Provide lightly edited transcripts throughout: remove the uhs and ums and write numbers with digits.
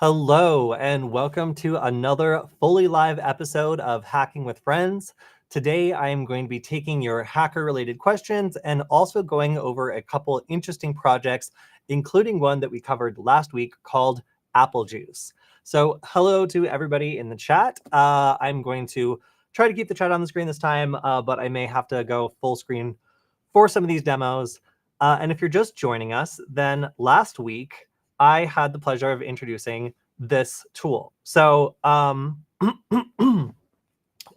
Hello, and welcome to another fully live episode of Hacking with Friends. Today, I am going to be taking your hacker-related questions and also going over a couple interesting projects, including one that we covered last week called AppleJuice. So hello to everybody in the chat. I'm going to try to keep the chat on the screen this time, but I may have to go full screen for some of these demos. And if you're just joining us, then last week, I had the pleasure of introducing this tool. So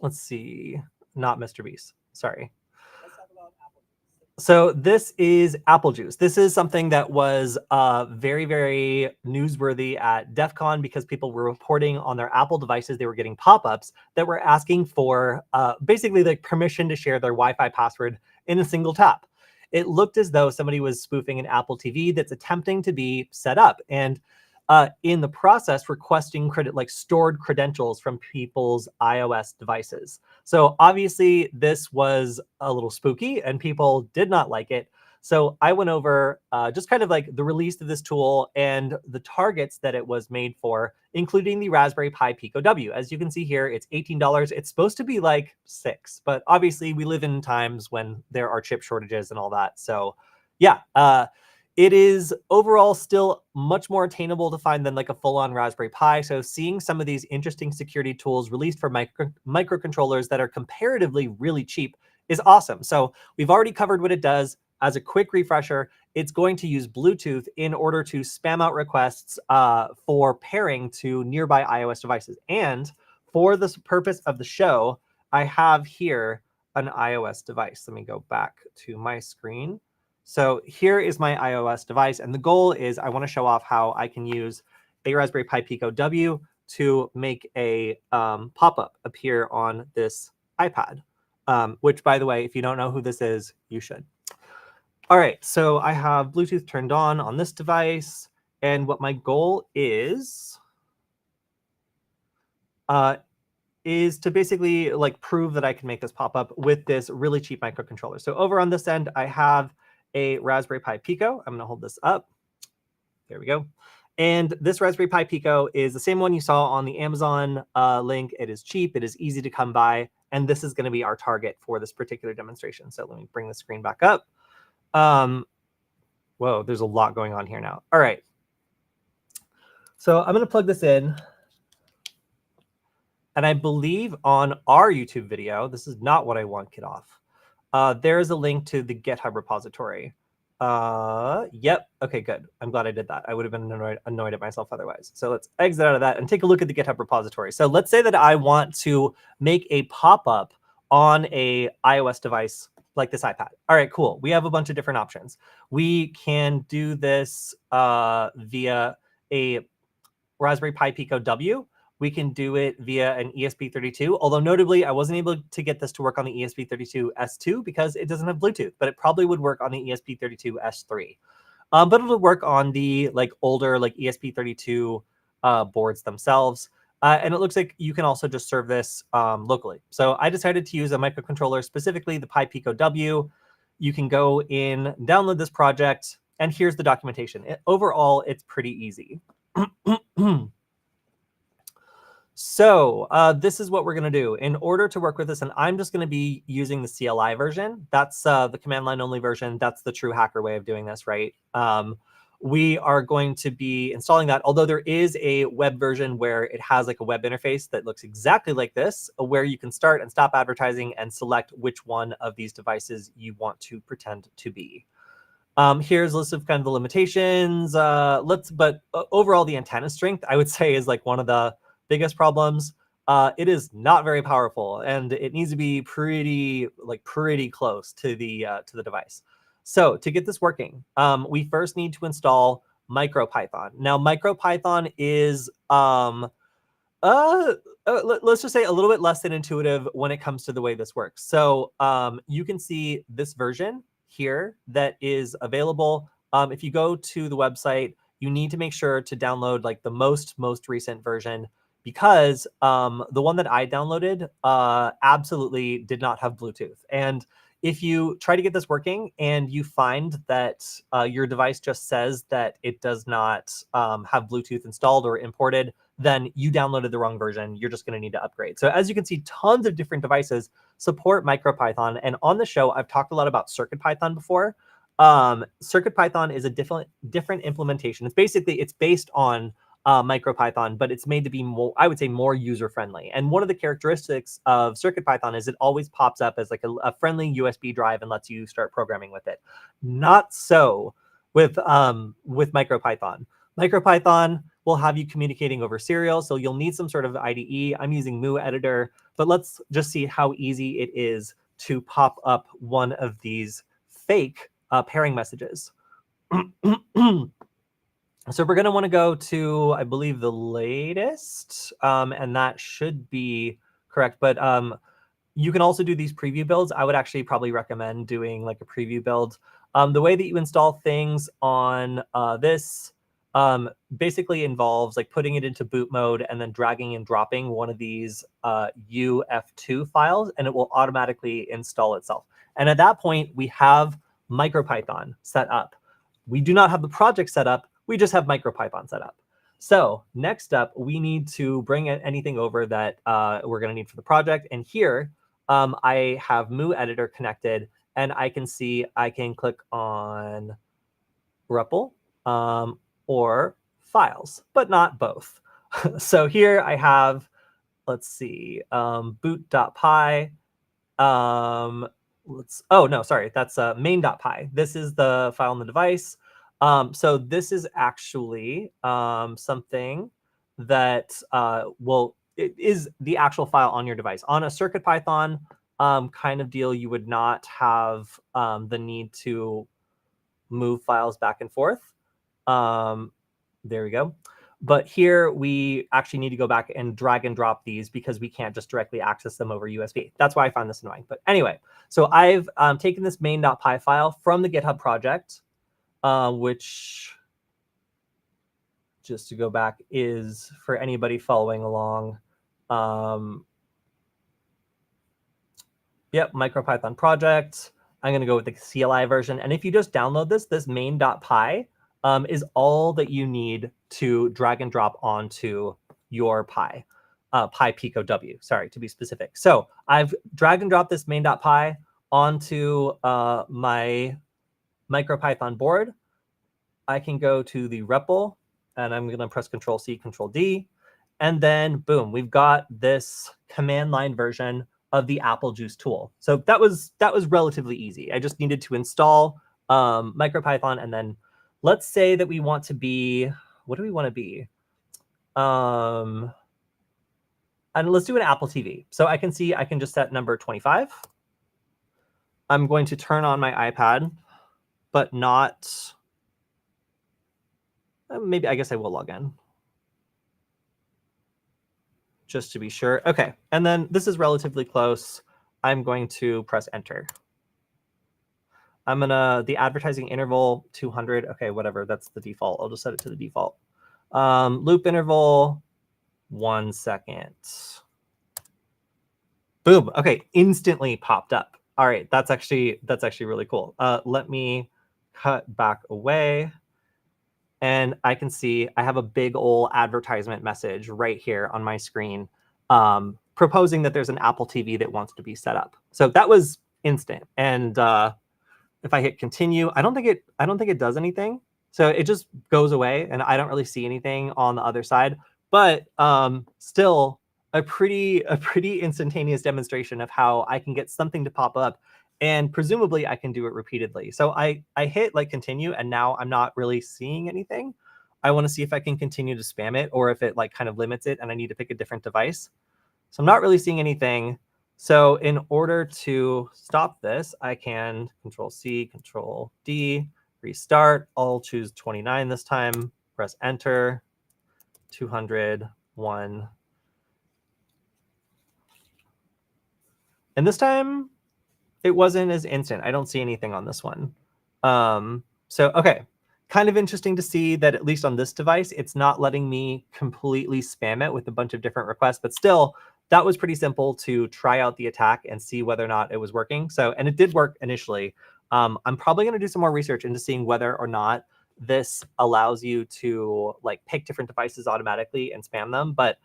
let's see, not Mr. Beast, sorry. Let's talk about AppleJuice. So this is AppleJuice. This is something that was very, very newsworthy at DEF CON because people were reporting on their Apple devices. They were getting pop-ups that were asking for basically like permission to share their Wi-Fi password in a single tap. It looked as though somebody was spoofing an Apple TV that's attempting to be set up. And in the process, requesting stored credentials from people's iOS devices. So obviously this was a little spooky and people did not like it. So I went over just kind of like the release of this tool and the targets that it was made for, including the Raspberry Pi Pico W. As you can see here, it's $18. It's supposed to be like $6, but obviously we live in times when there are chip shortages and all that. So yeah, it is overall still much more attainable to find than like a full-on Raspberry Pi. So seeing some of these interesting security tools released for microcontrollers that are comparatively really cheap is awesome. So we've already covered what it does. As a quick refresher, it's going to use Bluetooth in order to spam out requests for pairing to nearby iOS devices. And for the purpose of the show, I have here an iOS device. Let me go back to my screen. So here is my iOS device, and the goal is I want to show off how I can use a Raspberry Pi Pico W to make a pop-up appear on this iPad, which, by the way, if you don't know who this is, you should. All right, so I have Bluetooth turned on this device, and what my goal is to basically like prove that I can make this pop up with this really cheap microcontroller. So over on this end, I have a Raspberry Pi Pico. I'm going to hold this up. There we go. And this Raspberry Pi Pico is the same one you saw on the Amazon link. It is cheap. It is easy to come by. And this is going to be our target for this particular demonstration. So let me bring the screen back up. Whoa, there's a lot going on here now. All right. So I'm going to plug this in. And I believe on our YouTube video, this is not what I want to get off. There is a link to the GitHub repository. Yep. Okay, good. I'm glad I did that. I would have been annoyed at myself otherwise. So let's exit out of that and take a look at the GitHub repository. So let's say that I want to make a pop-up on a iOS device like this iPad. All right, cool. We have a bunch of different options. We can do this via a Raspberry Pi Pico W. We can do it via an ESP32, although notably, I wasn't able to get this to work on the ESP32S2 because it doesn't have Bluetooth, but it probably would work on the ESP32S3. But it'll work on the older ESP32 boards themselves. And it looks like you can also just serve this locally. So I decided to use a microcontroller, specifically the Pi Pico W. You can go in, download this project, and here's the documentation. Overall, it's pretty easy. So this is what we're going to do in order to work with this. And I'm just going to be using the CLI version. That's the command line only version. That's the true hacker way of doing this, right? We are going to be installing that, although there is a web version where it has like a web interface that looks exactly like this, where you can start and stop advertising and select which one of these devices you want to pretend to be. Here's a list of kind of the limitations. But overall, the antenna strength, I would say, is like one of the biggest problems. It is not very powerful, and it needs to be pretty close to the device. So to get this working, we first need to install MicroPython. Now, MicroPython is let's just say a little bit less than intuitive when it comes to the way this works. So you can see this version here that is available. If you go to the website, you need to make sure to download like the most recent version, because the one that I downloaded absolutely did not have Bluetooth. And if you try to get this working and you find that your device just says that it does not have Bluetooth installed or imported, then you downloaded the wrong version. You're just going to need to upgrade. So as you can see, tons of different devices support MicroPython. And on the show, I've talked a lot about CircuitPython before. CircuitPython is a different implementation. It's based on MicroPython, but it's made to be more, I would say, more user-friendly. And one of the characteristics of CircuitPython is it always pops up as like a friendly USB drive and lets you start programming with it. Not so with MicroPython. MicroPython will have you communicating over serial, so you'll need some sort of IDE. I'm using Moo Editor, but let's just see how easy it is to pop up one of these fake pairing messages. So we're going to want to go to, I believe, the latest, and that should be correct. But you can also do these preview builds. I would actually probably recommend doing like a preview build. The way that you install things on this basically involves like putting it into boot mode and then dragging and dropping one of these UF2 files, and it will automatically install itself. And at that point, we have MicroPython set up. We do not have the project set up. We just have MicroPython set up. So next up, we need to bring anything over that we're going to need for the project. And here, I have Moo Editor connected, and I can see I can click on REPL or files, but not both. So here I have, let's see, boot.py. Oh, no, sorry, that's main.py. This is the file on the device. So this is actually something that it is the actual file on your device. On a CircuitPython kind of deal, you would not have the need to move files back and forth. There we go. But here we actually need to go back and drag and drop these because we can't just directly access them over USB. That's why I find this annoying. But anyway, so I've taken this main.py file from the GitHub project, which, just to go back, is for anybody following along. Yep, MicroPython project. I'm going to go with the CLI version. And if you just download this main.py is all that you need to drag and drop onto your Pi, Pi Pico W, sorry, to be specific. So I've dragged and dropped this main.py onto my MicroPython board. I can go to the REPL, and I'm going to press Control-C, Control-D. And then, boom, we've got this command line version of the AppleJuice tool. So that was relatively easy. I just needed to install MicroPython, and then let's say that we want to be, what do we want to be? And let's do an Apple TV. So I can see I can just set number 25. I'm going to turn on my iPad, but not, maybe, I guess I will log in, just to be sure. Okay, and then this is relatively close. I'm going to press enter. I'm gonna, the advertising interval, 200. Okay, whatever, that's the default. I'll just set it to the default. Loop interval, 1 second. Boom, okay, instantly popped up. All right, that's actually really cool. Let me cut back away. And I can see I have a big old advertisement message right here on my screen proposing that there's an Apple TV that wants to be set up. So that was instant. And if I hit continue, I don't think it does anything. So it just goes away, and I don't really see anything on the other side. But still a pretty instantaneous demonstration of how I can get something to pop up, and presumably I can do it repeatedly. So I hit like continue, and now I'm not really seeing anything. I want to see if I can continue to spam it, or if it like kind of limits it and I need to pick a different device. So I'm not really seeing anything. So in order to stop this, I can Control-C, Control-D, restart. I'll choose 29 this time, press enter, 200, 1. And this time, it wasn't as instant. I don't see anything on this one. So, okay, kind of interesting to see that at least on this device, it's not letting me completely spam it with a bunch of different requests, but still, that was pretty simple to try out the attack and see whether or not it was working. So, and it did work initially. I'm probably going to do some more research into seeing whether or not this allows you to like pick different devices automatically and spam them, but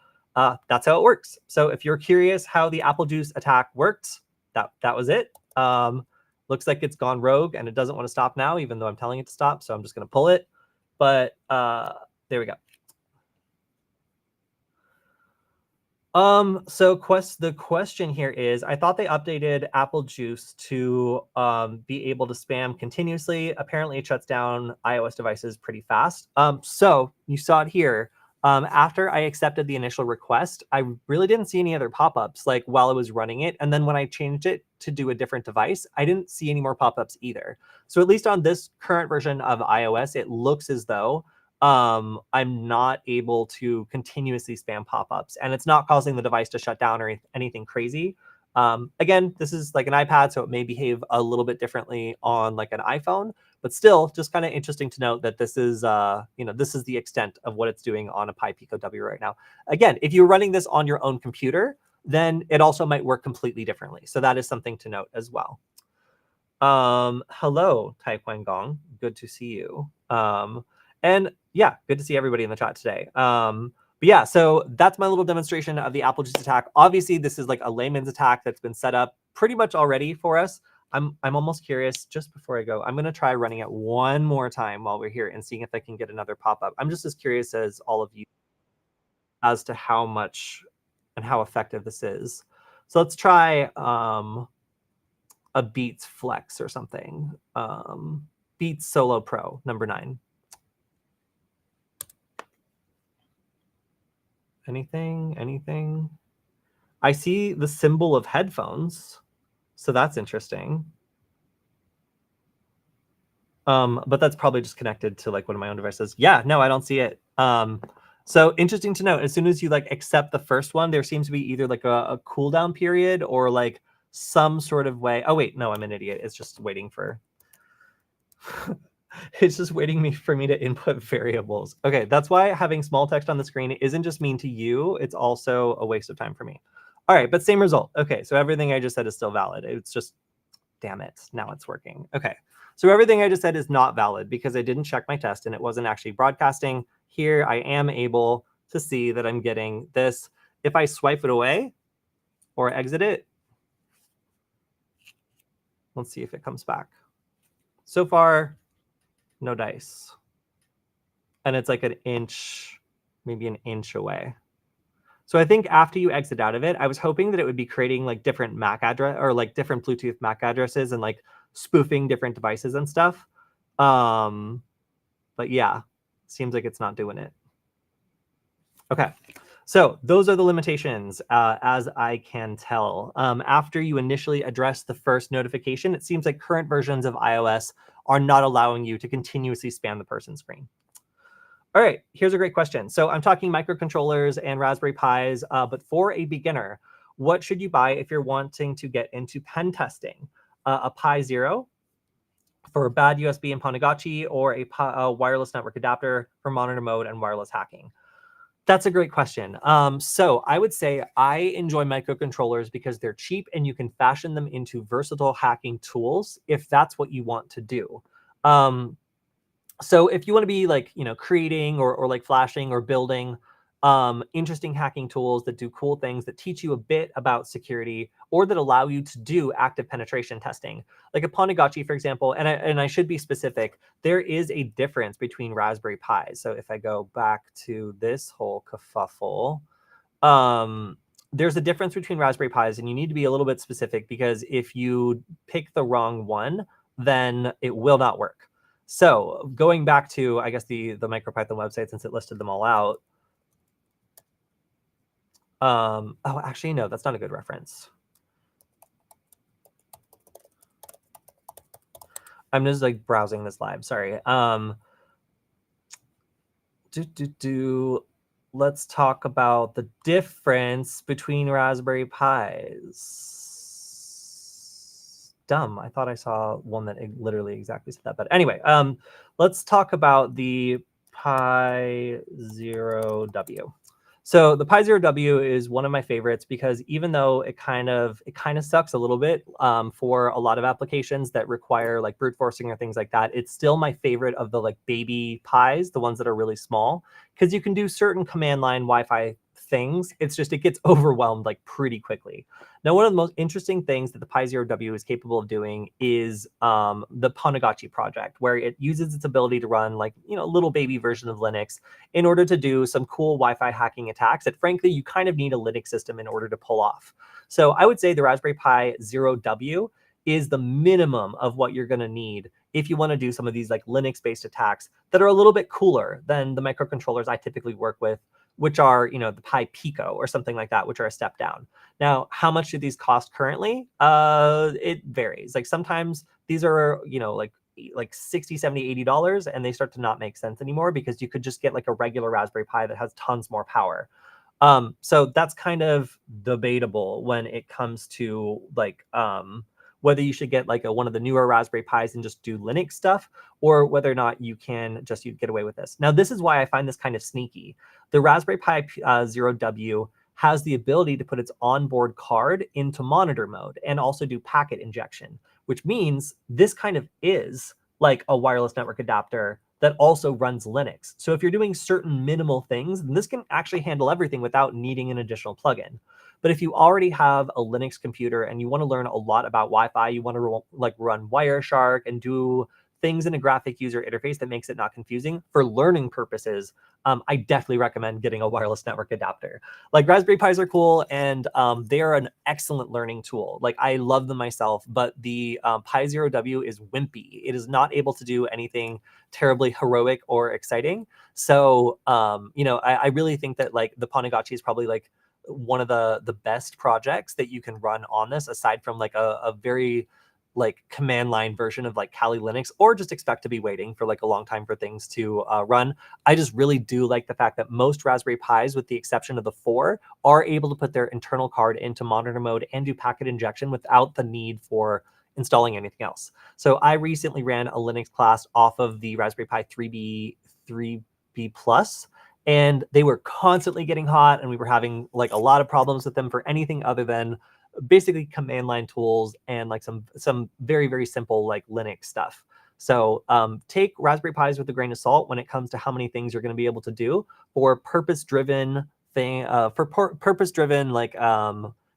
that's how it works. So if you're curious how the AppleJuice attack worked, that was it. Looks like it's gone rogue and it doesn't want to stop now, even though I'm telling it to stop. So I'm just going to pull it. But there we go. So the question here is, I thought they updated AppleJuice to be able to spam continuously. Apparently it shuts down iOS devices pretty fast. So you saw it here. After I accepted the initial request, I really didn't see any other pop-ups like while I was running it. And then when I changed it to do a different device, I didn't see any more pop-ups either. So at least on this current version of iOS, it looks as though I'm not able to continuously spam pop-ups, and it's not causing the device to shut down or anything crazy. Again, this is like an iPad, so it may behave a little bit differently on like an iPhone, but still just kind of interesting to note that this is, this is the extent of what it's doing on a Pi Pico W right now. Again, if you're running this on your own computer, then it also might work completely differently. So that is something to note as well. Hello, Tai Quan Gong. Good to see you. And yeah, good to see everybody in the chat today. But yeah, so that's my little demonstration of the AppleJuice attack. Obviously, this is like a layman's attack that's been set up pretty much already for us. I'm almost curious, just before I go, I'm going to try running it one more time while we're here and seeing if I can get another pop-up. I'm just as curious as all of you as to how much and how effective this is. So let's try a Beats Flex or something. Beats Solo Pro, number 9. Anything? I see the symbol of headphones, so that's interesting. But that's probably just connected to like one of my own devices. Yeah, no, I don't see it. So interesting to note, as soon as you like accept the first one, there seems to be either like a cooldown period or like some sort of way. Oh wait, no, I'm an idiot. It's just waiting for it's just waiting for me to input variables. Okay, that's why having small text on the screen isn't just mean to you, it's also a waste of time for me. All right, but same result. Okay, so everything I just said is still valid. It's just, damn it, now it's working. Okay, so everything I just said is not valid because I didn't check my test and it wasn't actually broadcasting. Here I am able to see that I'm getting this. If I swipe it away or exit it, let's see if it comes back. So far, no dice. And it's like an inch, maybe an inch away. So I think after you exit out of it, I was hoping that it would be creating like different MAC address or like different Bluetooth MAC addresses and like spoofing different devices and stuff. But yeah, seems like it's not doing it. Okay, so those are the limitations as I can tell. After you initially address the first notification, it seems like current versions of iOS are not allowing you to continuously spam the person screen. All right, here's a great question. So I'm talking microcontrollers and Raspberry Pis, but for a beginner, what should you buy if you're wanting to get into pen testing? A Pi Zero for bad USB and Pwnagotchi, or a wireless network adapter for monitor mode and wireless hacking? That's a great question. So I would say I enjoy microcontrollers because they're cheap and you can fashion them into versatile hacking tools if that's what you want to do. So if you want to be like, creating or like flashing or building interesting hacking tools that do cool things that teach you a bit about security or that allow you to do active penetration testing, like a Pwnagotchi, for example, and I should be specific, there is a difference between Raspberry Pis. So if I go back to this whole kerfuffle, there's a difference between Raspberry Pis, and you need to be a little bit specific because if you pick the wrong one, then it will not work. So going back to, I guess, the MicroPython website, since it listed them all out. Oh, actually, no, that's not a good reference. I'm just like browsing this live. Sorry. Let's talk about the difference between Raspberry Pis. Dumb. I thought I saw one that literally exactly said that. But anyway, let's talk about the Pi Zero W. So the Pi Zero W is one of my favorites because even though it kind of sucks a little bit for a lot of applications that require like brute forcing or things like that, it's still my favorite of the like baby Pis, the ones that are really small, because you can do certain command line Wi-Fi things. It's just it gets overwhelmed like pretty quickly. Now, one of the most interesting things that the Pi Zero W is capable of doing is the Ponagachi project, where it uses its ability to run like a little baby version of Linux in order to do some cool Wi-Fi hacking attacks that frankly you kind of need a Linux system in order to pull off. So I would say the Raspberry Pi Zero W is the minimum of what you're going to need if you want to do some of these like Linux-based attacks that are a little bit cooler than the microcontrollers I typically work with, which are the Pi Pico or something like that, which are a step down. Now, how much do these cost currently? It varies. Like sometimes these are like 60, 70, $80, and they start to not make sense anymore because you could just get like a regular Raspberry Pi that has tons more power. So that's kind of debatable when it comes to like whether you should get like one of the newer Raspberry Pis and just do Linux stuff, or whether or not you can just get away with this. Now, this is why I find this kind of sneaky. The Raspberry Pi Zero W has the ability to put its onboard card into monitor mode and also do packet injection, which means this kind of is like a wireless network adapter that also runs Linux. So if you're doing certain minimal things, then this can actually handle everything without needing an additional plugin. But if you already have a Linux computer and you want to learn a lot about Wi-Fi, you want to like run Wireshark and do things in a graphic user interface that makes it not confusing for learning purposes, I definitely recommend getting a wireless network adapter. Like Raspberry Pis are cool, and they are an excellent learning tool. Like I love them myself, but the Pi Zero W is wimpy. It is not able to do anything terribly heroic or exciting. So I really think that like the Ponagachi is probably like one of the best projects that you can run on this, aside from like a very like command line version of like Kali Linux, or just expect to be waiting for like a long time for things to run. I just really do like the fact that most Raspberry Pis, with the exception of the 4, are able to put their internal card into monitor mode and do packet injection without the need for installing anything else. So I recently ran a Linux class off of the Raspberry Pi 3B Plus, and they were constantly getting hot, and we were having like a lot of problems with them for anything other than basically command line tools and like some very, very simple like Linux stuff. So take Raspberry Pis with a grain of salt when it comes to how many things you're going to be able to do for purpose-driven purpose-driven like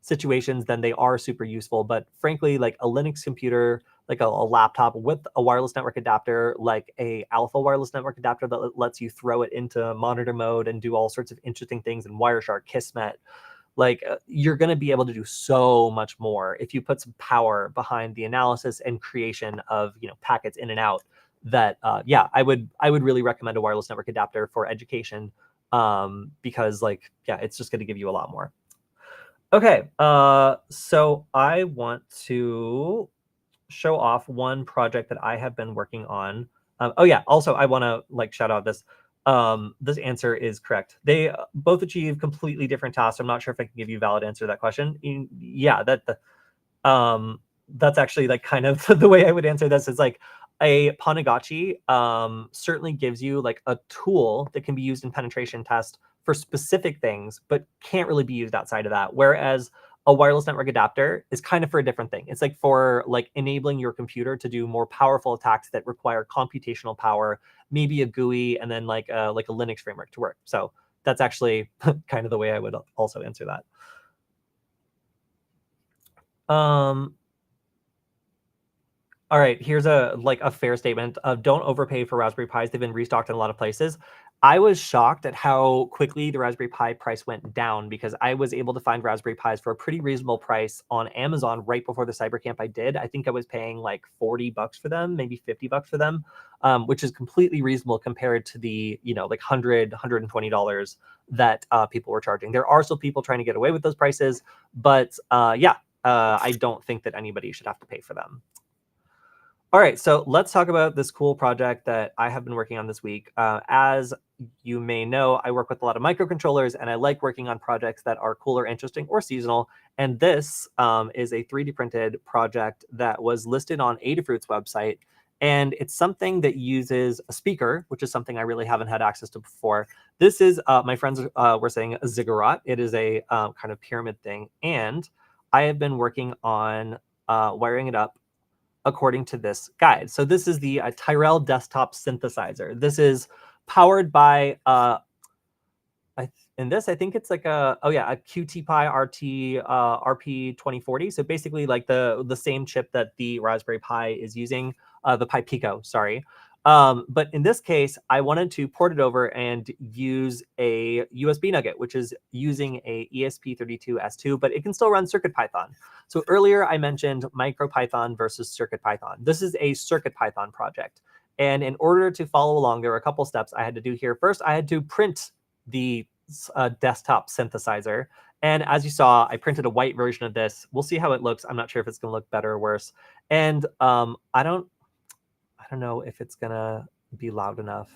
situations. Then they are super useful. But frankly, like a Linux computer, like a laptop with a wireless network adapter, like a alpha wireless network adapter that lets you throw it into monitor mode and do all sorts of interesting things in Wireshark, Kismet, like you're going to be able to do so much more if you put some power behind the analysis and creation of packets in and out. That yeah, I would really recommend a wireless network adapter for education, because like yeah, it's just going to give you a lot more. Okay, so I want to show off one project that I have been working on. Oh yeah, also I want to like shout out this. This answer is correct. They both achieve completely different tasks. I'm not sure if I can give you a valid answer to that question. Yeah, that's actually like kind of the way I would answer this is like a Ponagachi certainly gives you like a tool that can be used in penetration test for specific things, but can't really be used outside of that. Whereas a wireless network adapter is kind of for a different thing. It's like for like enabling your computer to do more powerful attacks that require computational power, maybe a GUI, and then like a Linux framework to work. So that's actually kind of the way I would also answer that. All right, here's a fair statement of don't overpay for Raspberry Pis. They've been restocked in a lot of places. I was shocked at how quickly the Raspberry Pi price went down because I was able to find Raspberry Pis for a pretty reasonable price on Amazon right before the Cybercamp I did. I think I was paying like $40 for them, maybe $50 for them, which is completely reasonable compared to the, like $120 that people were charging. There are still people trying to get away with those prices, but yeah, I don't think that anybody should have to pay for them. All right, so let's talk about this cool project that I have been working on this week. As you may know, I work with a lot of microcontrollers, and I like working on projects that are cool or interesting or seasonal. And this is a 3D printed project that was listed on Adafruit's website. And it's something that uses a speaker, which is something I really haven't had access to before. This is, my friends were saying, a ziggurat. It is a kind of pyramid thing. And I have been working on wiring it up according to this guide. So this is the Tyrell desktop synthesizer. This is powered by in this, I think it's like a QT-Pi RT RP2040. So basically like the same chip that the Raspberry Pi is using, the Pi Pico, sorry. But in this case, I wanted to port it over and use a USB nugget, which is using a ESP32S2, but it can still run CircuitPython. So earlier I mentioned MicroPython versus CircuitPython. This is a CircuitPython project. And in order to follow along, there were a couple steps I had to do here. First, I had to print the desktop synthesizer. And as you saw, I printed a white version of this. We'll see how it looks. I'm not sure if it's going to look better or worse. And I don't know if it's going to be loud enough.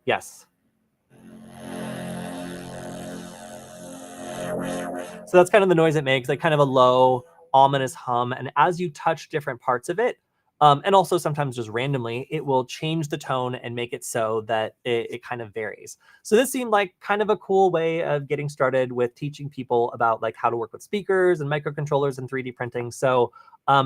Yes. So that's kind of the noise it makes, like kind of a low, ominous hum. And as you touch different parts of it, and also sometimes just randomly, it will change the tone and make it so that it kind of varies. So this seemed like kind of a cool way of getting started with teaching people about like how to work with speakers and microcontrollers and 3D printing. So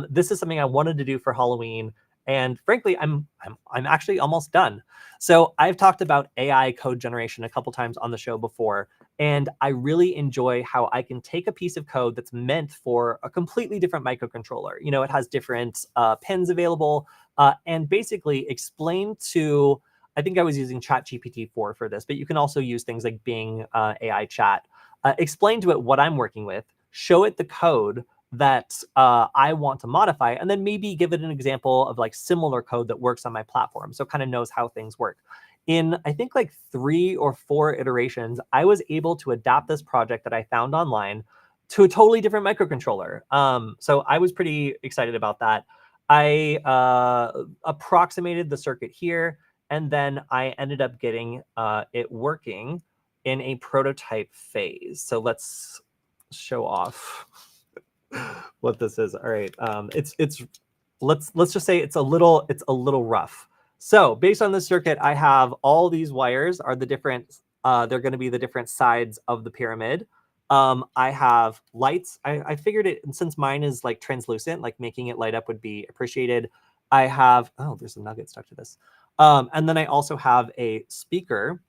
this is something I wanted to do for Halloween. And frankly, I'm actually almost done. So I've talked about AI code generation a couple times on the show before, and I really enjoy how I can take a piece of code that's meant for a completely different microcontroller. You know, it has different pins available, and basically explain to, I think I was using ChatGPT-4 for this, but you can also use things like Bing AI chat. Explain to it what I'm working with, show it the code that I want to modify, and then maybe give it an example of like similar code that works on my platform, so it kind of knows how things work. In I think like 3 or 4 iterations, I was able to adapt this project that I found online to a totally different microcontroller. So I was pretty excited about that. I approximated the circuit here, and then I ended up getting it working in a prototype phase. So let's show off what this is. All right, let's just say it's a little rough. So based on the circuit, I have all these wires are the different, they're going to be the different sides of the pyramid. I have lights. I figured it, since mine is like translucent, like making it light up would be appreciated. I have, oh, there's a nugget stuck to this. And then I also have a speaker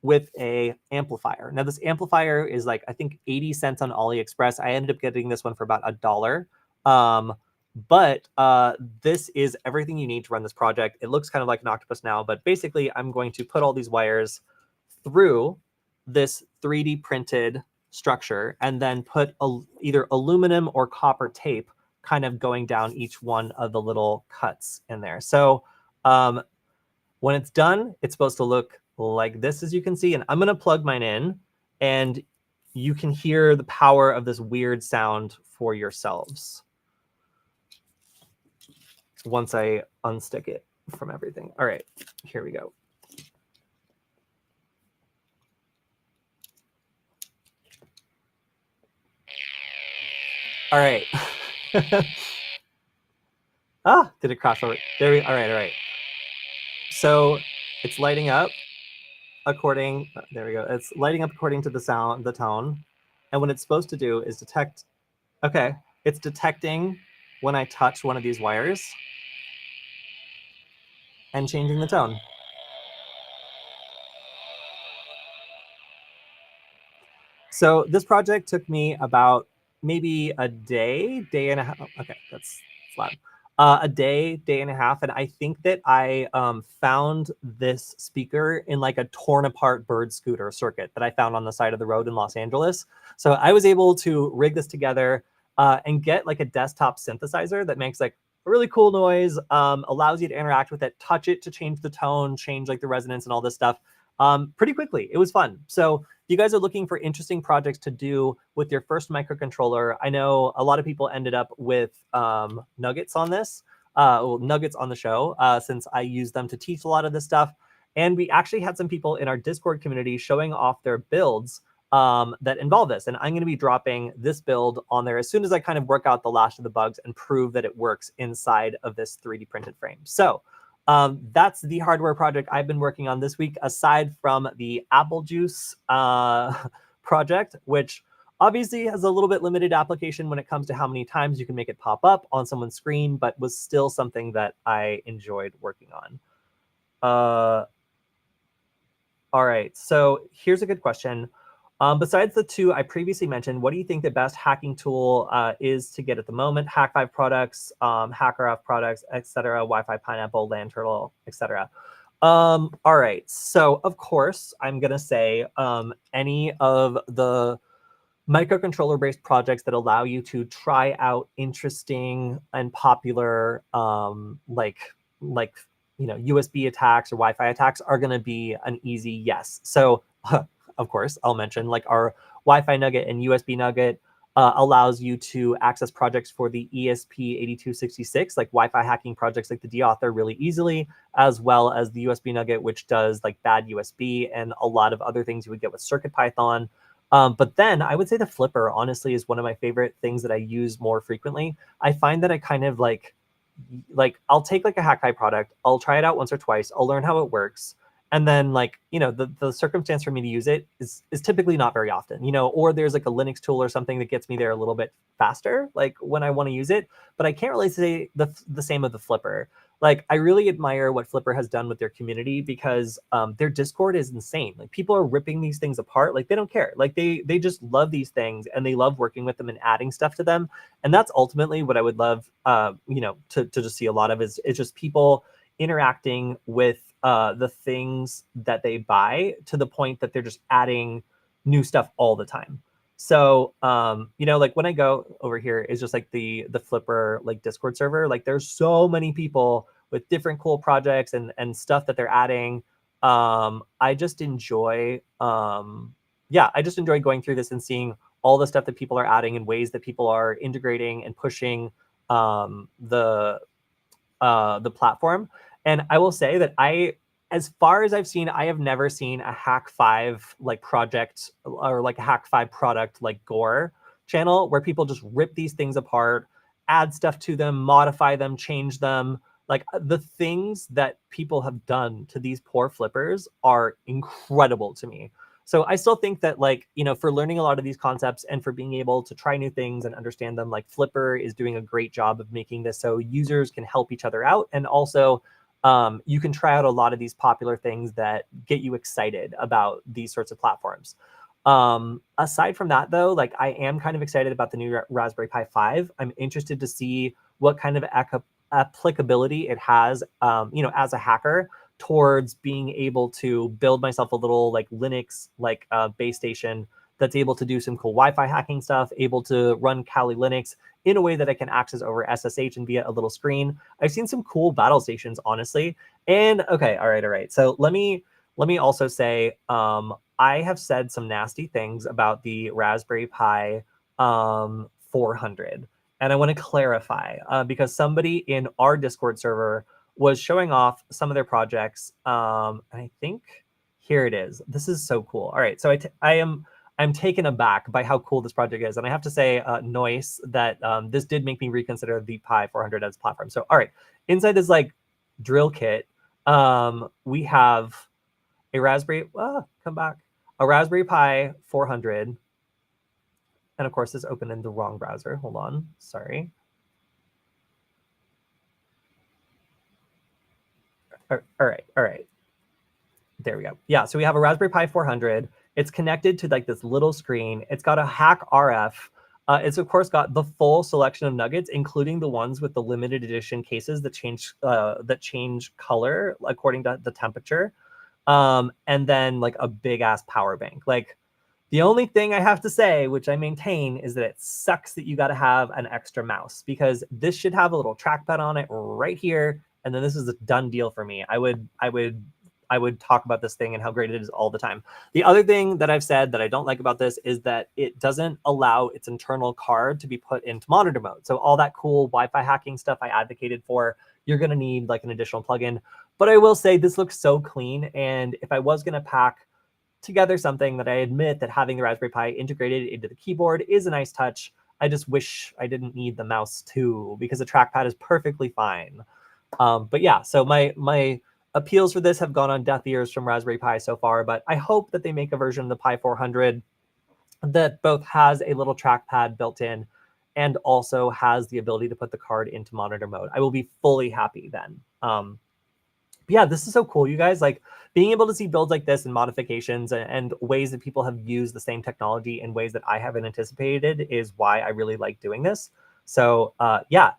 with a amplifier. Now this amplifier is like, I think 80 cents on AliExpress. I ended up getting this one for about $1. But this is everything you need to run this project. It looks kind of like an octopus now, but basically I'm going to put all these wires through this 3D printed structure and then put either aluminum or copper tape kind of going down each one of the little cuts in there. So when it's done, it's supposed to look like this, as you can see. And I'm going to plug mine in, and you can hear the power of this weird sound for yourselves once I unstick it from everything. All right, here we go. All right. Did it crash over? There we, all right. So it's lighting up according, there we go. It's lighting up according to the sound, the tone. And what it's supposed to do is detect, okay, it's detecting when I touch one of these wires and changing the tone. So this project took me about maybe a day and a half. Okay, that's loud. A day and a half. And I think that I found this speaker in like a torn apart bird scooter circuit that I found on the side of the road in Los Angeles. So I was able to rig this together and get like a desktop synthesizer that makes like a really cool noise, allows you to interact with it, touch it to change the tone, change like the resonance and all this stuff pretty quickly. It was fun. So if you guys are looking for interesting projects to do with your first microcontroller, I know a lot of people ended up with nuggets on this, nuggets on the show, since I use them to teach a lot of this stuff. And we actually had some people in our Discord community showing off their builds that involve this. And I'm going to be dropping this build on there as soon as I kind of work out the last of the bugs and prove that it works inside of this 3D printed frame. So that's the hardware project I've been working on this week, aside from the AppleJuice project, which obviously has a little bit limited application when it comes to how many times you can make it pop up on someone's screen, but was still something that I enjoyed working on. All right, so here's a good question. Besides the two I previously mentioned, what do you think the best hacking tool is to get at the moment? Hack5 products, HackerOff products, etc., Wi-Fi Pineapple, Land Turtle, etc. All right, so of course, I'm going to say any of the microcontroller-based projects that allow you to try out interesting and popular like USB attacks or Wi-Fi attacks are going to be an easy yes. So of course, I'll mention like our Wi-Fi Nugget and USB Nugget allows you to access projects for the ESP8266, like Wi-Fi hacking projects like the dauthor really easily, as well as the USB Nugget, which does like bad USB and a lot of other things you would get with CircuitPython. But then I would say the flipper, honestly, is one of my favorite things that I use more frequently. I find that I kind of like I'll take like a Hack5 product, I'll try it out once or twice, I'll learn how it works. And then like, the circumstance for me to use it is typically not very often, or there's like a Linux tool or something that gets me there a little bit faster, like when I want to use it. But I can't really say the same of the flipper. Like, I really admire what Flipper has done with their community because their Discord is insane. Like, people are ripping these things apart. Like, they don't care. Like, they just love these things and they love working with them and adding stuff to them. And that's ultimately what I would love, to just see a lot of is just people interacting with the things that they buy to the point that they're just adding new stuff all the time. So, like when I go over here is just like the Flipper like Discord server, like there's so many people with different cool projects and stuff that they're adding. I just enjoy, I just enjoy going through this and seeing all the stuff that people are adding and ways that people are integrating and pushing the platform. And I will say that as far as I've seen, I have never seen a Hack5 like project or like a Hack5 product like Gore channel where people just rip these things apart, add stuff to them, modify them, change them. Like the things that people have done to these poor flippers are incredible to me. So I still think that like, for learning a lot of these concepts and for being able to try new things and understand them, like Flipper is doing a great job of making this so users can help each other out. And also you can try out a lot of these popular things that get you excited about these sorts of platforms. Aside from that, though, like I am kind of excited about the new Raspberry Pi 5. I'm interested to see what kind of applicability it has, as a hacker towards being able to build myself a little like Linux like base station that's able to do some cool Wi-Fi hacking stuff, able to run Kali Linux in a way that I can access over SSH and via a little screen. I've seen some cool battle stations, honestly. And okay, all right. So let me also say, I have said some nasty things about the Raspberry Pi 400. And I want to clarify because somebody in our Discord server was showing off some of their projects. And I think here it is. This is so cool. All right, so I'm taken aback by how cool this project is. And I have to say, Noise, that this did make me reconsider the Pi 400 as a platform. So, all right, inside this like drill kit, we have a Raspberry, a Raspberry Pi 400. And of course, this opened in the wrong browser. Hold on, sorry. All right. There we go. Yeah, so we have a Raspberry Pi 400. It's connected to like this little screen. It's got a hack RF. It's of course got the full selection of nuggets, including the ones with the limited edition cases that change color according to the temperature. And then like a big ass power bank. Like the only thing I have to say, which I maintain, is that it sucks that you got to have an extra mouse because this should have a little trackpad on it right here. And then this is a done deal for me. I would talk about this thing and how great it is all the time. The other thing that I've said that I don't like about this is that it doesn't allow its internal card to be put into monitor mode. So all that cool Wi-Fi hacking stuff I advocated for, you're going to need like an additional plugin. But I will say this looks so clean. And if I was going to pack together something that I admit that having the Raspberry Pi integrated into the keyboard is a nice touch. I just wish I didn't need the mouse too, because the trackpad is perfectly fine. But yeah, so my appeals for this have gone on deaf ears from Raspberry Pi so far, but I hope that they make a version of the Pi 400 that both has a little trackpad built in and also has the ability to put the card into monitor mode. I will be fully happy then. But yeah, this is so cool, you guys. Like being able to see builds like this and modifications and ways that people have used the same technology in ways that I haven't anticipated is why I really like doing this. So yeah,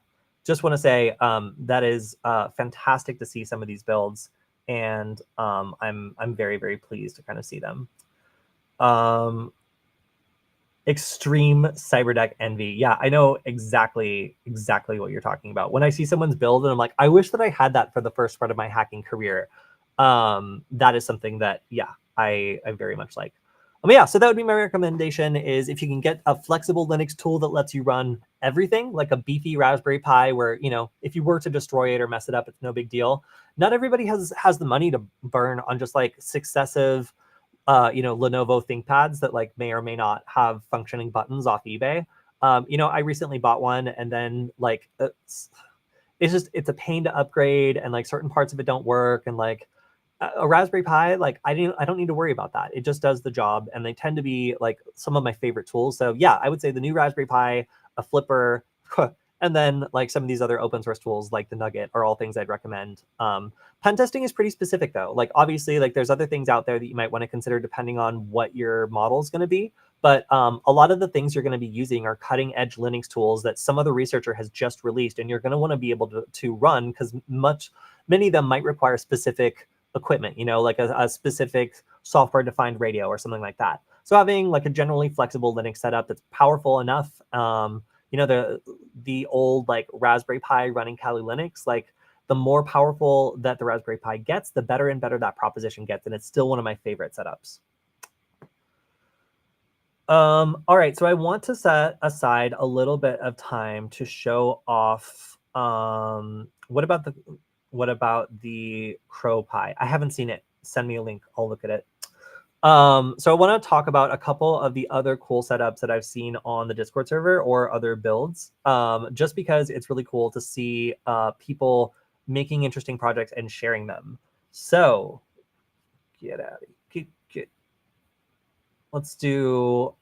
just want to say that is fantastic to see some of these builds, and I'm very, very pleased to kind of see them. Extreme cyberdeck envy. Yeah, I know exactly what you're talking about. When I see someone's build and I'm like, I wish that I had that for the first part of my hacking career. That is something that, yeah, I very much like. Yeah, so that would be my recommendation is if you can get a flexible Linux tool that lets you run everything, like a beefy Raspberry Pi where, you know, if you were to destroy it or mess it up, it's no big deal. Not everybody has the money to burn on just like successive you know, Lenovo ThinkPads that like may or may not have functioning buttons off eBay. You know, I recently bought one and then like it's a pain to upgrade and like certain parts of it don't work and like a Raspberry Pi, like I don't need to worry about that. It just does the job, and they tend to be like some of my favorite tools. So yeah, I would say the new Raspberry Pi, a flipper, and then like some of these other open source tools like the Nugget are all things I'd recommend. Pen testing is pretty specific though. Like obviously, like there's other things out there that you might want to consider depending on what your model is going to be. But a lot of the things you're going to be using are cutting edge Linux tools that some other researcher has just released, and you're going to want to be able to run because many of them might require specific equipment, you know, like a specific software defined radio or something like that. So having like a generally flexible Linux setup that's powerful enough, you know, the old like Raspberry Pi running Kali Linux, like the more powerful that the Raspberry Pi gets, the better and better that proposition gets. And it's still one of my favorite setups. All right, so I want to set aside a little bit of time to show off. What about the Crow Pi? I haven't seen it. Send me a link. I'll look at it. So I want to talk about a couple of the other cool setups that I've seen on the Discord server or other builds, just because it's really cool to see people making interesting projects and sharing them. So get out of here. Let's do,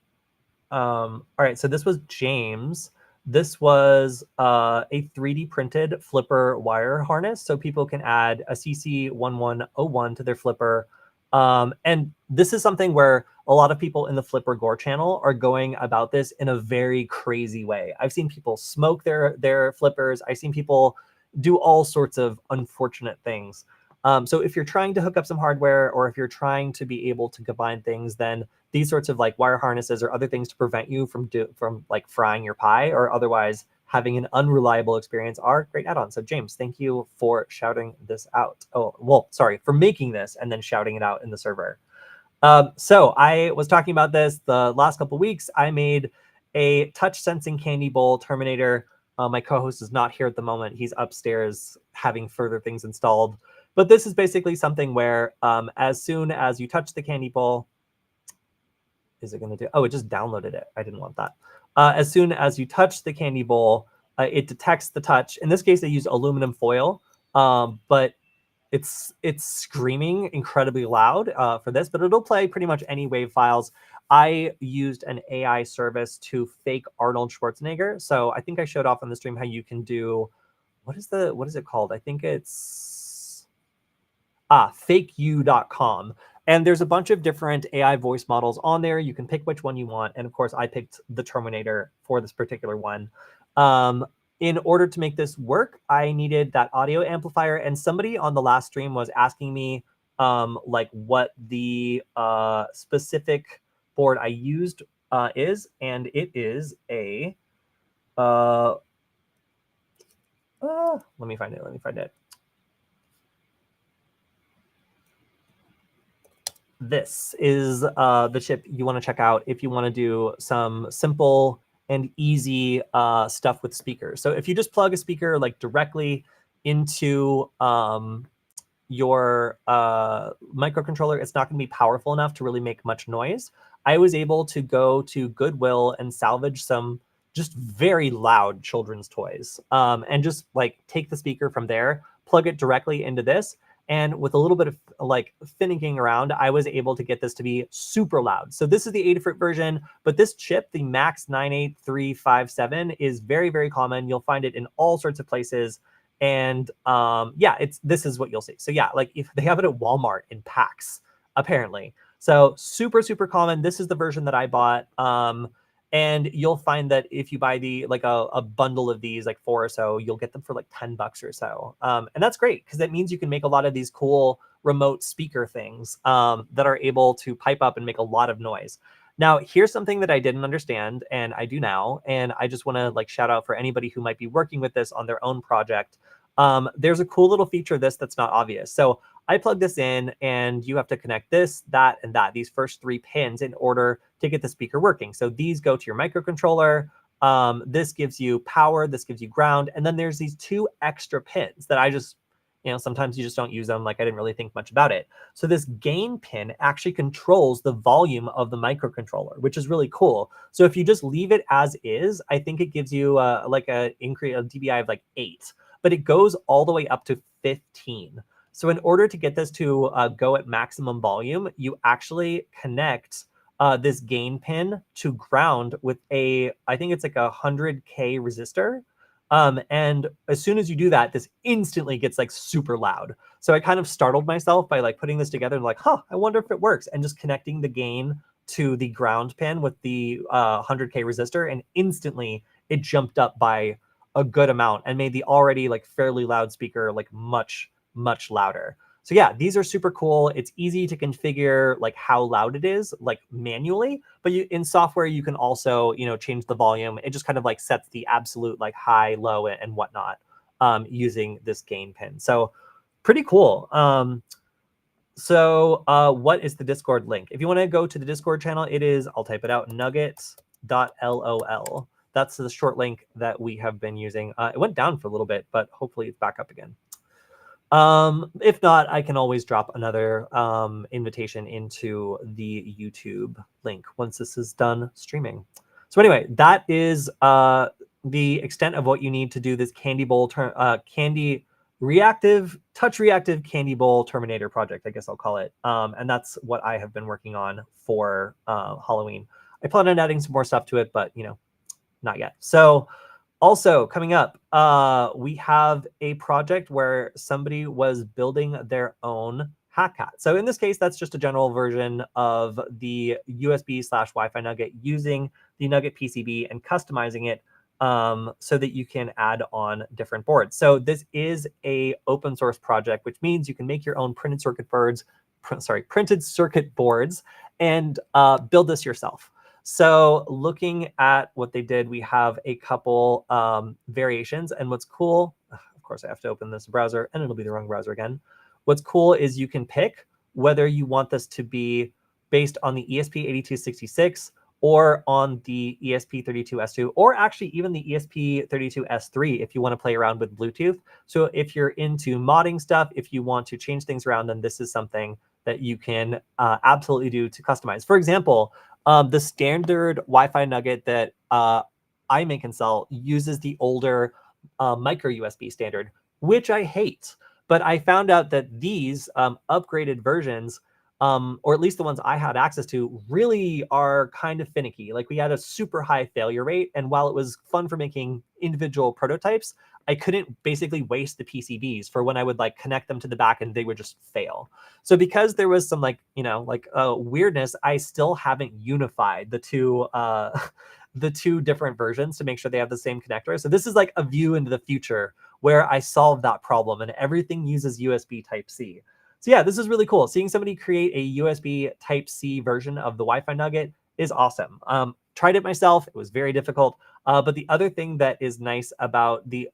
all right, so this was James. This was a 3D printed flipper wire harness, so people can add a CC1101 to their flipper. And this is something where a lot of people in the Flipper Gore channel are going about this in a very crazy way. I've seen people smoke their flippers. I've seen people do all sorts of unfortunate things. So if you're trying to hook up some hardware or if you're trying to be able to combine things, then these sorts of like wire harnesses or other things to prevent you from like frying your Pi or otherwise having an unreliable experience are great add-ons. So James, thank you for shouting this out. Oh, well, sorry, for making this and then shouting it out in the server. So I was talking about this the last couple of weeks. I made a touch sensing candy bowl Terminator. My co-host is not here at the moment. He's upstairs having further things installed. But this is basically something where as soon as you touch the candy bowl, is it going to do? Oh, it just downloaded it. I didn't want that. As soon as you touch the candy bowl, it detects the touch. In this case, they use aluminum foil, but it's screaming incredibly loud for this, but it'll play pretty much any WAV files. I used an AI service to fake Arnold Schwarzenegger. So I think I showed off on the stream how you can do, what is it called? I think it's fakeyou.com. And there's a bunch of different AI voice models on there. You can pick which one you want. And of course, I picked the Terminator for this particular one. In order to make this work, I needed that audio amplifier. And somebody on the last stream was asking me like what the specific board I used is. And it is a, let me find it. This is the chip you want to check out if you want to do some simple and easy stuff with speakers. So if you just plug a speaker like directly into your microcontroller, it's not going to be powerful enough to really make much noise. I was able to go to Goodwill and salvage some just very loud children's toys, and just like take the speaker from there, plug it directly into this, and with a little bit of like finicking around, I was able to get this to be super loud. So this is the Adafruit version, but this chip, the Max 98357, is very, very common. You'll find it in all sorts of places. And yeah, this is what you'll see. So yeah, like if they have it at Walmart in packs, apparently. So super, super common. This is the version that I bought. And you'll find that if you buy like a bundle of these, like 4 or so, you'll get them for like $10 or so. And that's great because that means you can make a lot of these cool remote speaker things that are able to pipe up and make a lot of noise. Now, here's something that I didn't understand, and I do now, and I just want to like shout out for anybody who might be working with this on their own project. There's a cool little feature of this that's not obvious. So I plug this in, and you have to connect this, that, and that, these first 3 pins in order to get the speaker working. So these go to your microcontroller. This gives you power, this gives you ground, and then there's these 2 extra pins that I just, sometimes you just don't use them. Like I didn't really think much about it. So this gain pin actually controls the volume of the microcontroller, which is really cool. So if you just leave it as is, I think it gives you like a dBi of like 8, but it goes all the way up to 15. So in order to get this to go at maximum volume, you actually connect this gain pin to ground with I think it's like a 100K resistor. And as soon as you do that, this instantly gets like super loud. So I kind of startled myself by like putting this together and like, I wonder if it works. And just connecting the gain to the ground pin with the 100K resistor, and instantly it jumped up by a good amount and made the already like fairly loud speaker like much, much louder. So yeah, these are super cool. It's easy to configure like how loud it is, like manually, but in software, you can also, change the volume. It just kind of like sets the absolute like high, low, and whatnot using this gain pin. So pretty cool. So what is the Discord link? If you want to go to the Discord channel, it is, I'll type it out, nuggets.lol. That's the short link that we have been using. It went down for a little bit, but hopefully it's back up again. If not, I can always drop another invitation into the YouTube link once this is done streaming. So anyway, that is the extent of what you need to do this touch reactive candy bowl Terminator project, I guess I'll call it. And that's what I have been working on for Halloween. I plan on adding some more stuff to it, but not yet. So also coming up, we have a project where somebody was building their own hat. So in this case, that's just a general version of the USB/Wi-Fi Nugget using the Nugget PCB and customizing it so that you can add on different boards. So this is a open source project, which means you can make your own printed circuit boards and build this yourself. So looking at what they did, we have a couple variations. And what's cool, of course, I have to open this browser and it'll be the wrong browser again. What's cool is you can pick whether you want this to be based on the ESP8266 or on the ESP32S2, or actually even the ESP32S3 if you want to play around with Bluetooth. So if you're into modding stuff, if you want to change things around, then this is something that you can absolutely do to customize. For example, the standard Wi-Fi Nugget that I make and sell uses the older micro USB standard, which I hate. But I found out that these upgraded versions, or at least the ones I had access to, really are kind of finicky. Like we had a super high failure rate. And while it was fun for making individual prototypes, I couldn't basically waste the PCBs for when I would like connect them to the back and they would just fail. So because there was some weirdness, I still haven't unified the two the 2 different versions to make sure they have the same connector. So this is like a view into the future where I solved that problem and everything uses USB Type-C. So yeah, this is really cool. Seeing somebody create a USB Type-C version of the Wi-Fi Nugget is awesome. Tried it myself. It was very difficult. But the other thing that is nice about the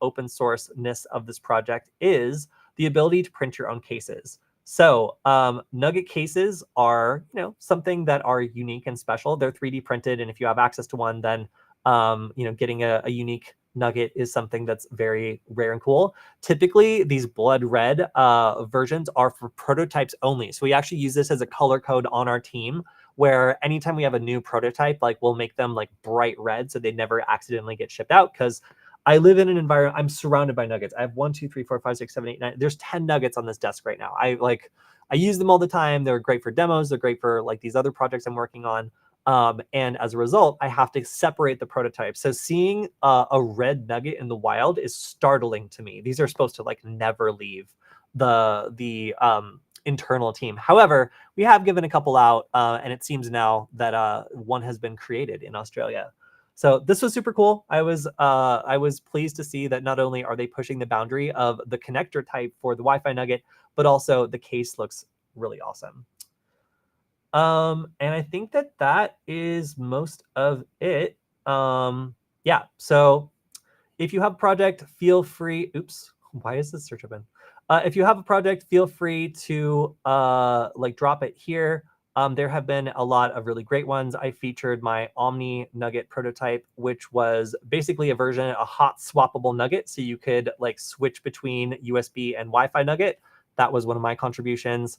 open source-ness of this project is the ability to print your own cases. So Nugget cases are, something that are unique and special. They're 3D printed, and if you have access to one, then getting a unique nugget is something that's very rare and cool. Typically, these blood red versions are for prototypes only. So we actually use this as a color code on our team, where anytime we have a new prototype, like we'll make them like bright red so they never accidentally get shipped out. Because I live in an environment, I'm surrounded by nuggets. I have 1, 2, 3, 4, 5, 6, 7, 8, 9. There's 10 nuggets on this desk right now. I use them all the time. They're great for demos. They're great for like these other projects I'm working on. And as a result, I have to separate the prototypes. So seeing a red nugget in the wild is startling to me. These are supposed to like never leave the internal team. However, we have given a couple out, and it seems now that one has been created in Australia. So this was super cool. I was pleased to see that not only are they pushing the boundary of the connector type for the Wi-Fi nugget, but also the case looks really awesome. And I think that is most of it. Yeah, so if you have a project, feel free, oops, why is this search open? If you have a project, feel free to like drop it here. There have been a lot of really great ones. I featured my Omni Nugget prototype, which was basically a hot swappable nugget. So you could like switch between USB and Wi-Fi nugget. That was one of my contributions.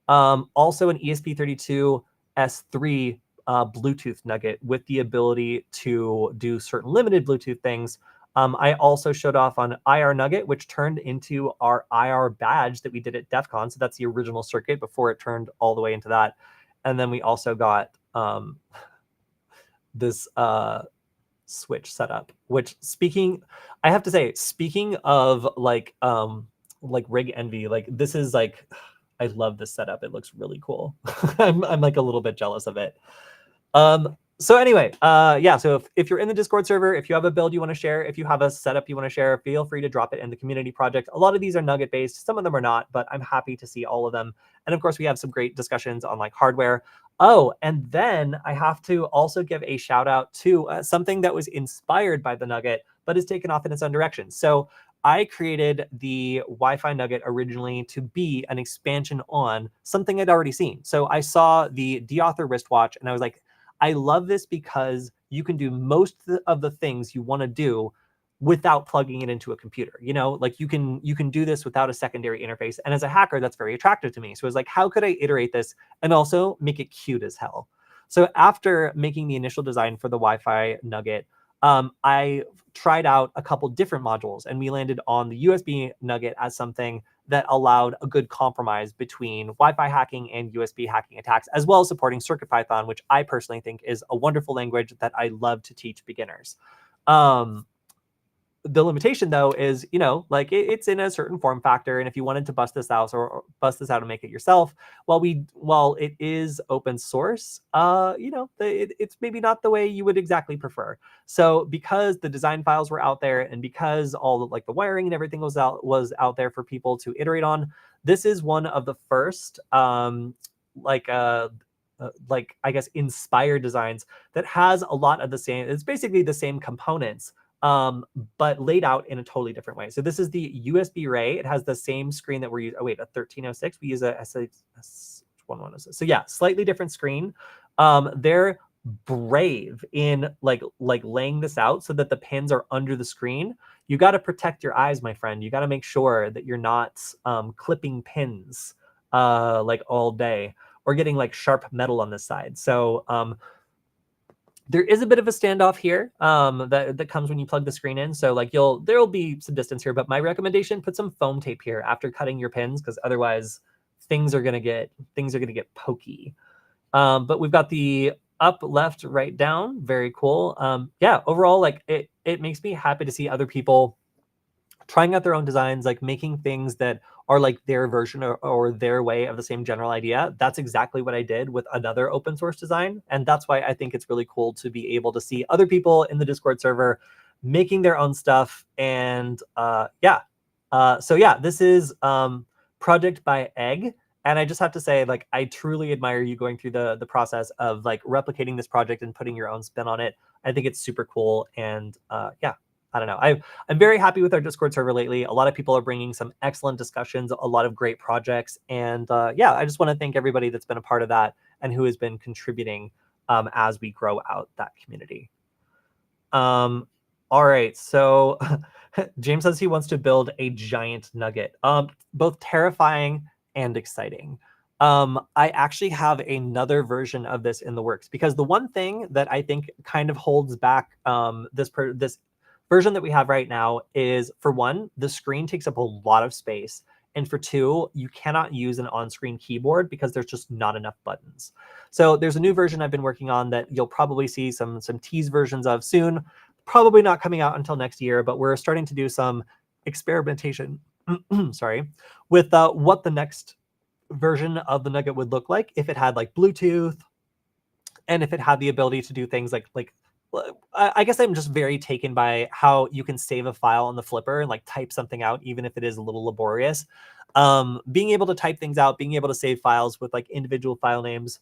Also an ESP32 S3 Bluetooth nugget with the ability to do certain limited Bluetooth things. I also showed off on IR Nugget, which turned into our IR badge that we did at DEF CON. So that's the original circuit before it turned all the way into that. And then we also got this switch setup, which I have to say, speaking of like rig envy, like this is like, I love this setup. It looks really cool. I'm like a little bit jealous of it. So anyway, yeah, so if you're in the Discord server, if you have a build you want to share, if you have a setup you want to share, feel free to drop it in the community project. A lot of these are nugget based, some of them are not, but I'm happy to see all of them. And of course, we have some great discussions on like hardware. Oh, and then I have to also give a shout out to something that was inspired by the nugget, but is taken off in its own direction. So I created the Wi-Fi nugget originally to be an expansion on something I'd already seen. So I saw the Deauthor wristwatch and I was like, I love this because you can do most of the things you want to do without plugging it into a computer. You know, like you can do this without a secondary interface. And as a hacker, that's very attractive to me. So I was like, how could I iterate this and also make it cute as hell? So after making the initial design for the Wi-Fi nugget, I tried out a couple different modules and we landed on the USB nugget as something that allowed a good compromise between Wi-Fi hacking and USB hacking attacks, as well as supporting CircuitPython, which I personally think is a wonderful language that I love to teach beginners. The limitation though is, you know, like it's in a certain form factor. And if you wanted to bust this out or bust this out and make it yourself, while it is open source, you know, it's maybe not the way you would exactly prefer. So because the design files were out there and because all the, like the wiring and everything was out there for people to iterate on, this is one of the first like I guess inspired designs that has a lot of the same, it's basically the same components, but laid out in a totally different way. So this is the USB Ray. It has the same screen that we're using. Oh wait, a 1306. We use a S1106. So yeah, slightly different screen. They're brave in like laying this out so that the pins are under the screen. You got to protect your eyes, my friend. You got to make sure that you're not clipping pins like all day or getting like sharp metal on this side. So there is a bit of a standoff here that comes when you plug the screen in. So like there'll be some distance here, but my recommendation, put some foam tape here after cutting your pins, because otherwise things are gonna get pokey. But we've got the up, left, right, down. Very cool. Yeah, overall, like it makes me happy to see other people trying out their own designs, like making things that are like their version or their way of the same general idea. That's exactly what I did with another open source design. And that's why I think it's really cool to be able to see other people in the Discord server making their own stuff. And yeah, so yeah, this is Project by Egg. And I just have to say, like, I truly admire you going through the process of like replicating this project and putting your own spin on it. I think it's super cool. And yeah, I don't know. I'm very happy with our Discord server lately. A lot of people are bringing some excellent discussions, a lot of great projects. And yeah, I just want to thank everybody that's been a part of that and who has been contributing as we grow out that community. All right, so James says he wants to build a giant nugget. Both terrifying and exciting. I actually have another version of this in the works because the one thing that I think kind of holds back this version that we have right now is, for one, the screen takes up a lot of space, and for two, you cannot use an on-screen keyboard because there's just not enough buttons. So there's a new version I've been working on that you'll probably see some tease versions of soon. Probably not coming out until next year, but we're starting to do some experimentation, sorry, with what the next version of the Nugget would look like if it had like Bluetooth, and if it had the ability to do things like I guess I'm just very taken by how you can save a file on the flipper and like type something out, even if it is a little laborious. Being able to type things out, being able to save files with like individual file names,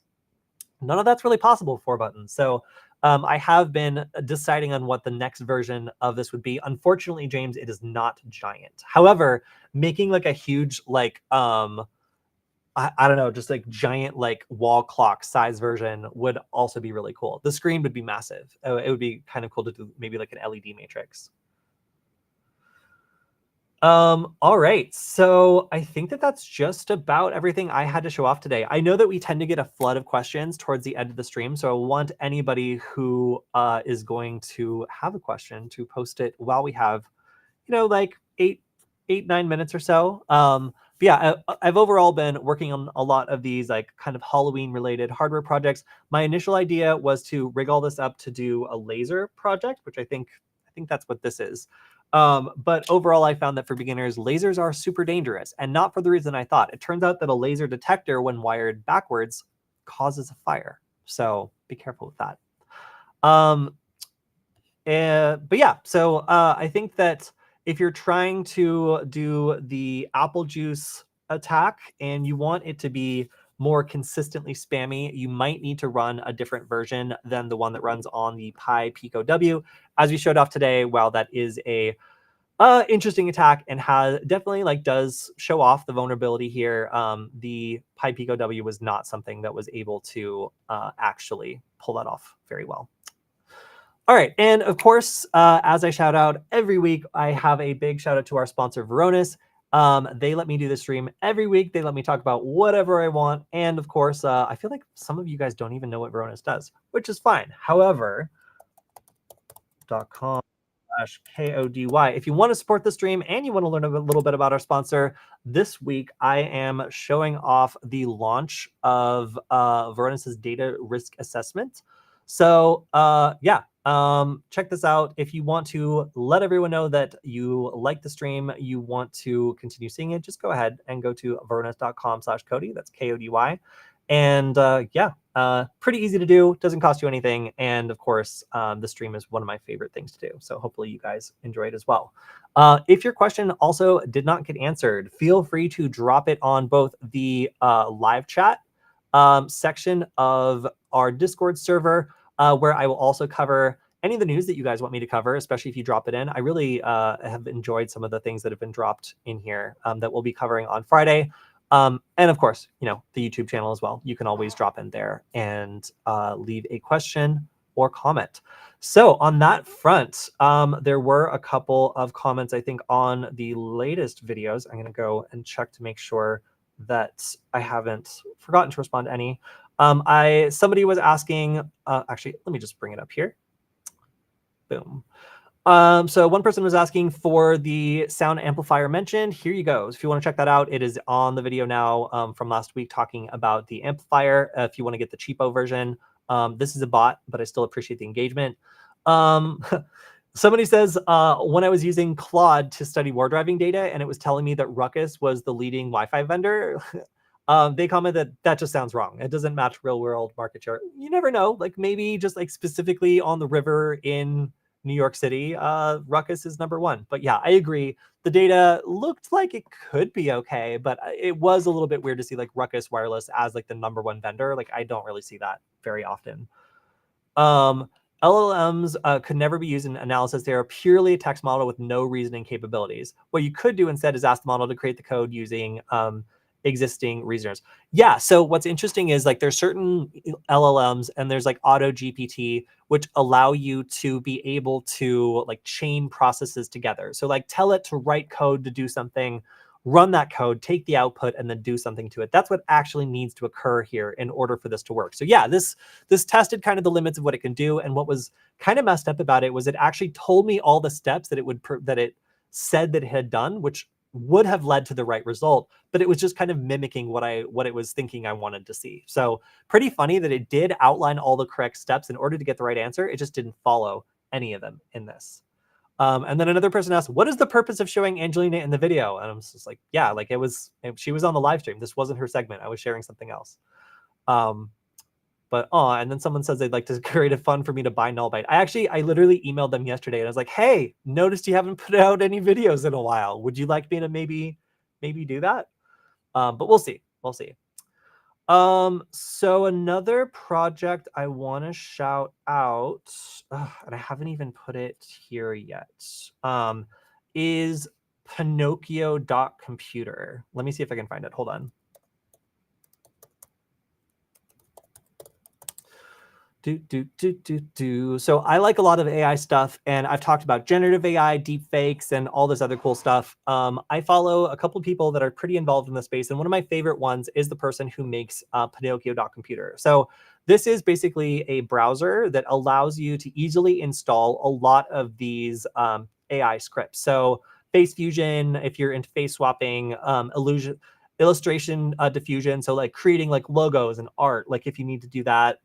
none of that's really possible with 4 buttons. So I have been deciding on what the next version of this would be. Unfortunately, James, it is not giant. However, making like a huge like I don't know, just like giant like wall clock size version would also be really cool. The screen would be massive. It would be kind of cool to do maybe like an LED matrix. All right, so I think that that's just about everything I had to show off today. I know that we tend to get a flood of questions towards the end of the stream, so I want anybody who is going to have a question to post it while we have, like 9 minutes or so. But yeah, I've overall been working on a lot of these like kind of Halloween related hardware projects. My initial idea was to rig all this up to do a laser project, which I think that's what this is. But overall, I found that for beginners, lasers are super dangerous, and not for the reason I thought. It turns out that a laser detector, when wired backwards, causes a fire. So be careful with that. But yeah, so I think that if you're trying to do the AppleJuice attack and you want it to be more consistently spammy, you might need to run a different version than the one that runs on the Pi Pico W. As we showed off today, while that is a interesting attack and has definitely like does show off the vulnerability here, the Pi Pico W was not something that was able to actually pull that off very well. All right, and of course, as I shout out every week, I have a big shout out to our sponsor, Varonis. They let me do the stream every week. They let me talk about whatever I want. And of course, I feel like some of you guys don't even know what Varonis does, which is fine. However, .com/KODY. If you want to support the stream and you want to learn a little bit about our sponsor, this week I am showing off the launch of Varonis's data risk assessment. So yeah, check this out. If you want to let everyone know that you like the stream, you want to continue seeing it, just go ahead and go to varonis.com/Kody. That's KODY. And yeah, pretty easy to do, doesn't cost you anything. And of course, the stream is one of my favorite things to do. So hopefully you guys enjoy it as well. If your question also did not get answered, feel free to drop it on both the live chat section of our Discord server, where I will also cover any of the news that you guys want me to cover, especially if you drop it in. I really have enjoyed some of the things that have been dropped in here that we'll be covering on Friday. And of course, the YouTube channel as well. You can always drop in there and leave a question or comment. So on that front, there were a couple of comments, I think, on the latest videos. I'm going to go and check to make sure that I haven't forgotten to respond to any. Somebody was asking, actually, let me just bring it up here. Boom. So one person was asking for the sound amplifier mentioned. Here you go. If you want to check that out, it is on the video now from last week talking about the amplifier. If you want to get the cheapo version, this is a bot, but I still appreciate the engagement. Somebody says, when I was using Claude to study war driving data and it was telling me that Ruckus was the leading Wi-Fi vendor, they commented that just sounds wrong. It doesn't match real world market share. You never know. Like maybe just like specifically on the river in New York City, Ruckus is #1. But yeah, I agree. The data looked like it could be okay, but it was a little bit weird to see like Ruckus Wireless as like the #1 vendor. Like I don't really see that very often. LLMs could never be used in analysis. They are purely a text model with no reasoning capabilities. What you could do instead is ask the model to create the code using existing reasoners. Yeah, so what's interesting is like there's certain LLMs and there's like Auto GPT, which allow you to be able to like chain processes together. So like tell it to write code to do something, run that code, take the output, and then do something to it. That's what actually needs to occur here in order for this to work. So yeah, this tested kind of the limits of what it can do. And what was kind of messed up about it was it actually told me all the steps that it said that it had done, which would have led to the right result, but it was just kind of mimicking what it was thinking I wanted to see. So pretty funny that it did outline all the correct steps in order to get the right answer. It just didn't follow any of them in this. And then another person asked, what is the purpose of showing Angelina in the video? And I'm just like, yeah, like she was on the live stream. This wasn't her segment. I was sharing something else. And then someone says they'd like to create a fund for me to buy Nullbyte. I literally emailed them yesterday and I was like, hey, noticed you haven't put out any videos in a while. Would you like me to maybe do that? But we'll see. We'll see. So another project I want to shout out, and I haven't even put it here yet, is Pinocchio.computer. Let me see if I can find it. Hold on. So I like a lot of AI stuff, and I've talked about generative AI, deep fakes, and all this other cool stuff. I follow a couple of people that are pretty involved in the space, and one of my favorite ones is the person who makes Pinocchio.computer. So this is basically a browser that allows you to easily install a lot of these AI scripts. So face fusion, if you're into face swapping, illustration diffusion, so like creating like logos and art, like if you need to do that.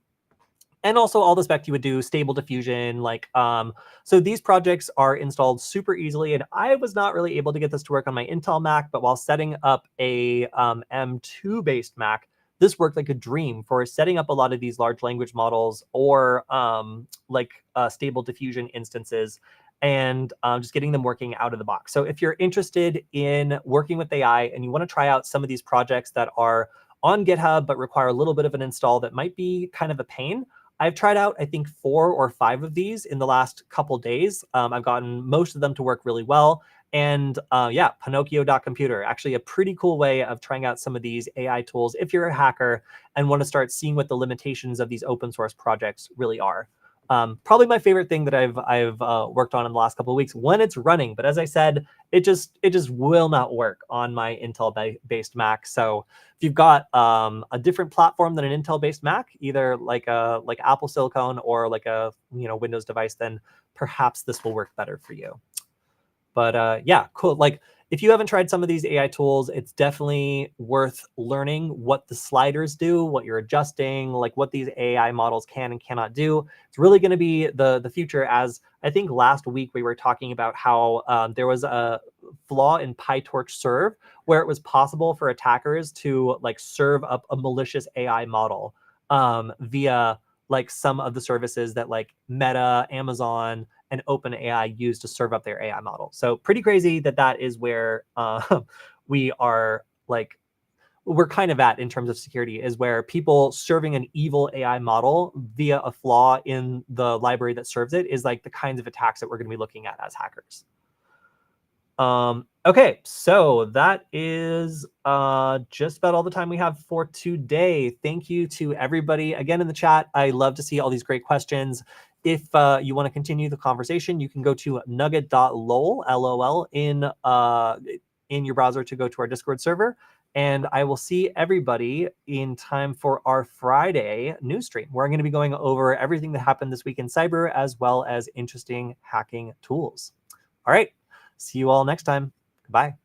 And also all the spec you would do, stable diffusion, so these projects are installed super easily. And I was not really able to get this to work on my Intel Mac, but while setting up a M2 based Mac, this worked like a dream for setting up a lot of these large language models or stable diffusion instances and just getting them working out of the box. So if you're interested in working with AI and you want to try out some of these projects that are on GitHub but require a little bit of an install that might be kind of a pain, I've tried out, I think, 4 or 5 of these in the last couple days. I've gotten most of them to work really well. And yeah, Pinocchio.computer, actually a pretty cool way of trying out some of these AI tools if you're a hacker and want to start seeing what the limitations of these open source projects really are. Probably my favorite thing that I've worked on in the last couple of weeks when it's running. But as I said, it just will not work on my Intel-based Mac. So if you've got a different platform than an Intel-based Mac, either like Apple Silicon or like a Windows device, then perhaps this will work better for you. But yeah, cool. Like if you haven't tried some of these AI tools, it's definitely worth learning what the sliders do, what you're adjusting, like what these AI models can and cannot do. It's really going to be the future. As I think last week we were talking about how there was a flaw in PyTorch serve where it was possible for attackers to like serve up a malicious AI model via like some of the services that like Meta, Amazon, and OpenAI use to serve up their AI model. So pretty crazy that is where we are like, we're kind of at in terms of security, is where people serving an evil AI model via a flaw in the library that serves it is like the kinds of attacks that we're going to be looking at as hackers. Okay, so that is just about all the time we have for today. Thank you to everybody again in the chat. I love to see all these great questions. If you want to continue the conversation, you can go to nugget.lol, LOL, in your browser to go to our Discord server. And I will see everybody in time for our Friday news stream, where I'm going to be going over everything that happened this week in cyber, as well as interesting hacking tools. All right. See you all next time. Goodbye.